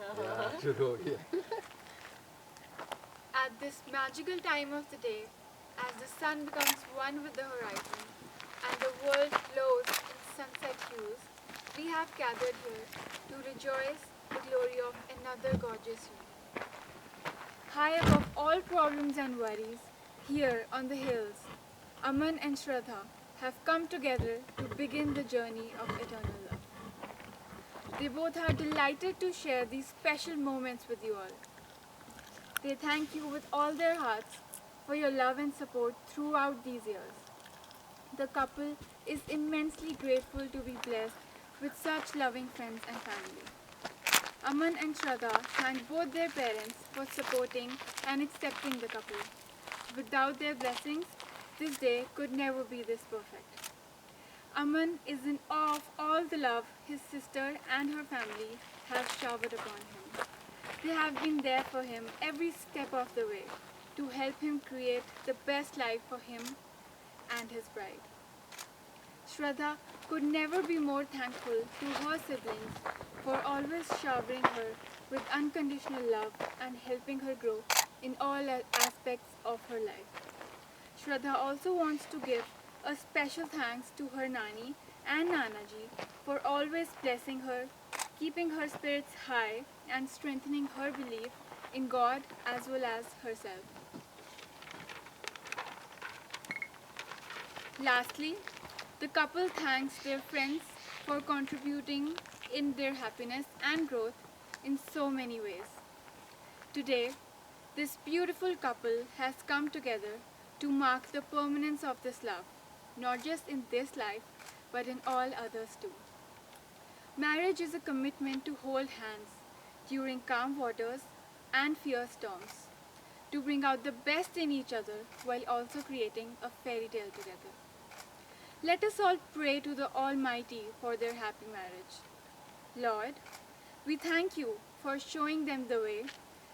Yeah, true. Yeah. At this magical time of the day, as the sun becomes one with the horizon and the world glows in sunset hues, we have gathered here to rejoice the glory of another gorgeous union. High above all problems and worries, here on the hills, Aman and Shraddha have come together to begin the journey of eternal love. They both are delighted to share these special moments with you all. They thank you with all their hearts for your love and support throughout these years. The couple is immensely grateful to be blessed with such loving friends and family. Aman and Shraddha thank both their parents for supporting and accepting the couple. Without their blessings, this day could never be this perfect. Aman is in awe of all the love his sister and her family have showered upon him. They have been there for him every step of the way to help him create the best life for him and his bride. Shraddha could never be more thankful to her siblings for always showering her with unconditional love and helping her grow in all aspects of her life. Shraddha also wants to give a special thanks to her Nani and Nanaji for always blessing her, keeping her spirits high, and strengthening her belief in God as well as herself. Lastly, the couple thanks their friends for contributing in their happiness and growth in so many ways. Today, this beautiful couple has come together to mark the permanence of this love, not just in this life, but in all others too. Marriage is a commitment to hold hands during calm waters and fierce storms, to bring out the best in each other while also creating a fairy tale together. Let us all pray to the Almighty for their happy marriage. Lord, we thank you for showing them the way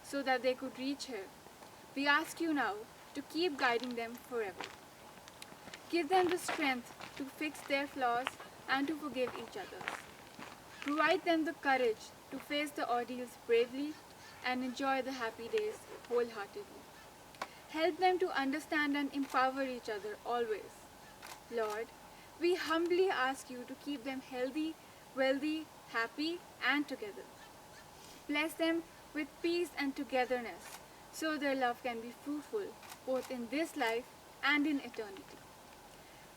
so that they could reach here. We ask you now to keep guiding them forever. Give them the strength to fix their flaws and to forgive each other. Provide them the courage to face the ordeals bravely and enjoy the happy days wholeheartedly. Help them to understand and empower each other always. Lord, we humbly ask you to keep them healthy, wealthy, happy, and together. Bless them with peace and togetherness so their love can be fruitful both in this life and in eternity.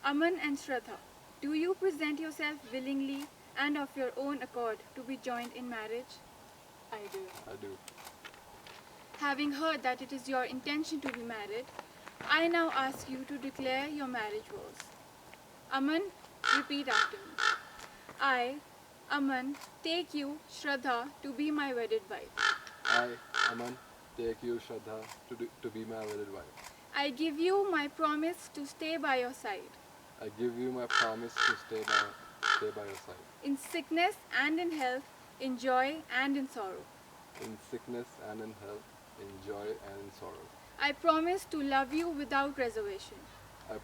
Aman and Shraddha, do you present yourself willingly and of your own accord to be joined in marriage? I do. I do. Having heard that it is your intention to be married, I now ask you to declare your marriage vows. Aman, repeat after me. I, Aman, take you, Shraddha, to be my wedded wife. I, Aman, take you, Shraddha, to be my wedded wife. I give you my promise to stay by your side, I give you my promise to stay by your side. in sickness and in health, in joy and in sorrow. In sickness and in health, in joy and in sorrow. I promise to love you without reservation, I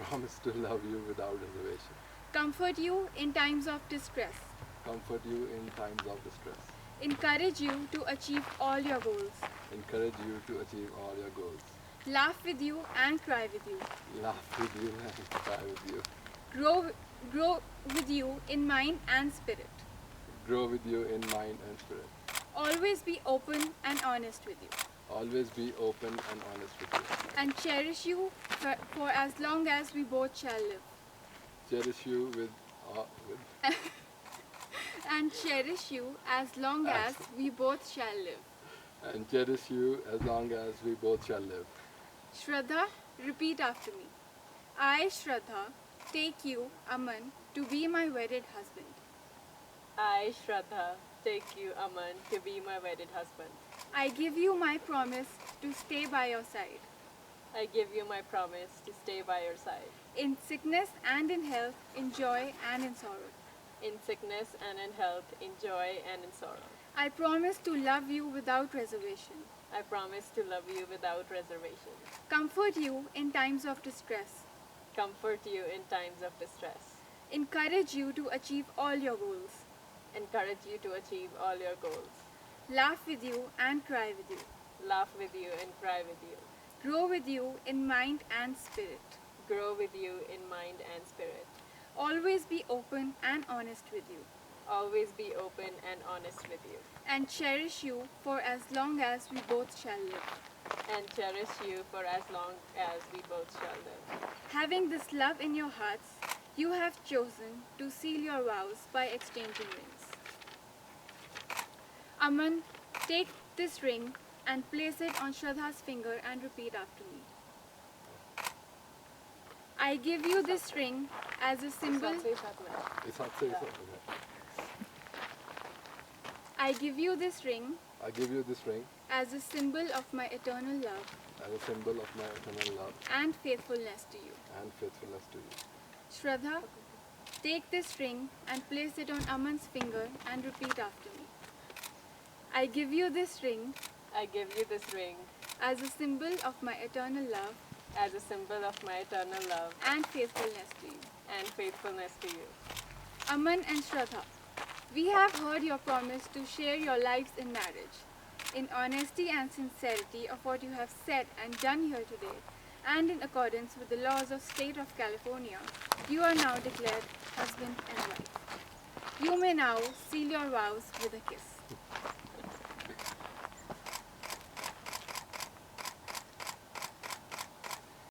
promise to love you without reservation. comfort you in times of distress, Comfort you in times of distress. encourage you to achieve all your goals, Encourage you to achieve all your goals. laugh with you and cry with you, Laugh with you and cry with you. grow with you in mind and spirit, Grow with you in mind and spirit. always be open and honest with you, Always be open and honest with you. and cherish you for as long as we both shall live. Cherish you with And cherish you as long as we both shall live. and cherish you as long as we both shall live. Shraddha, repeat after me. I, Shraddha, take you, Aman, to be my wedded husband. I, Shraddha, take you, Aman, to be my wedded husband. I give you my promise to stay by your side, I give you my promise to stay by your side, in sickness and in health, in joy and in sorrow. in sickness and in health, in joy and in sorrow. I promise to love you without reservation, I promise to love you without reservation, comfort you in times of distress, comfort you in times of distress, encourage you to achieve all your goals, encourage you to achieve all your goals, laugh with you and cry with you, laugh with you and cry with you, grow with you in mind and spirit, grow with you in mind and spirit, always be open and honest with you, always be open and honest with you, and cherish you for as long as we both shall live. and cherish you for as long as we both shall live. Having this love in your hearts, you have chosen to seal your vows by exchanging rings. Aman, take this ring and place it on Shraddha's finger and repeat after me. I give you this ring as a symbol. It's not say so. Okay. I give you this ring I give you this ring as a symbol of my eternal love as a symbol of my eternal love and faithfulness to you. and faithfulness to you. Shraddha, take this ring and place it on Aman's finger and repeat after me. I give you this ring I give you this ring as a symbol of my eternal love as a symbol of my eternal love and faithfulness to you. and faithfulness to you. Aman and Shraddha, we have heard your promise to share your lives in marriage. In honesty and sincerity of what you have said and done here today, and in accordance with the laws of state of California, you are now declared husband and wife. You may now seal your vows with a kiss.